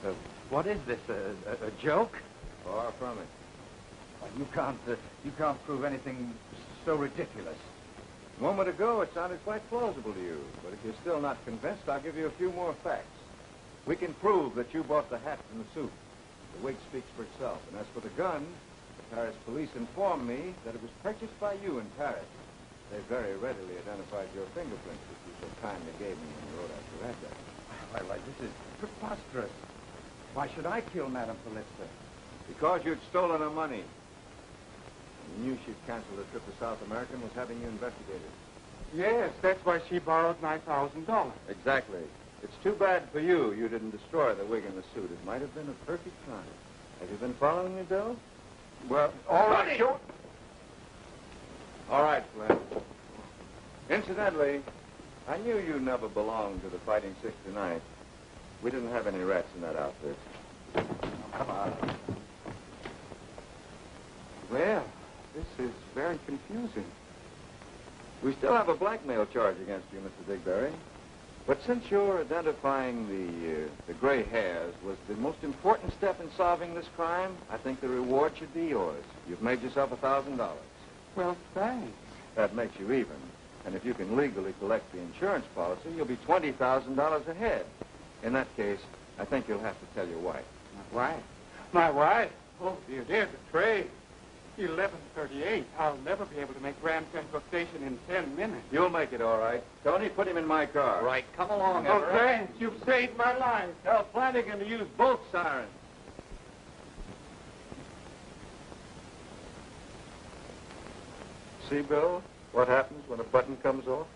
Well, what is this, a joke? Far from it. Well, you can't prove anything so ridiculous. A moment ago, it sounded quite plausible to you. But if you're still not convinced, I'll give you a few more facts. We can prove that you bought the hat and the suit. The wig speaks for itself. And as for the gun, the Paris police informed me that it was purchased by you in Paris. They very readily identified your fingerprints, which you so kindly gave me when you wrote out your address. Why, this is preposterous. Why should I kill Madame Felista? Because you'd stolen her money. And you knew she'd canceled her trip to South America and was having you investigated. Yes, that's why she borrowed my $1,000. Exactly. It's too bad for you didn't destroy the wig and the suit. It might have been a perfect crime. Have you been following me, Bill? Well, all right, shoot. All right, Glenn. Incidentally, I knew you never belonged to the Fighting 69. We didn't have any rats in that outfit. Come on. Well, this is very confusing. We still have a blackmail charge against you, Mr. Digberry. But since you're identifying the gray hairs was the most important step in solving this crime, I think the reward should be yours. You've made yourself $1,000. Well, thanks. That makes you even. And if you can legally collect the insurance policy, you'll be $20,000 ahead. In that case, I think you'll have to tell your wife. My wife? My wife? Oh, dear, there's a trade. 11:38. I'll never be able to make Grand Central Station in 10 minutes. You'll make it all right. Tony, put him in my car. Right. Come along, Oh, Everett. thanks. You've saved my life. Tell Flanagan to use both sirens. See, Bill, what happens when a button comes off?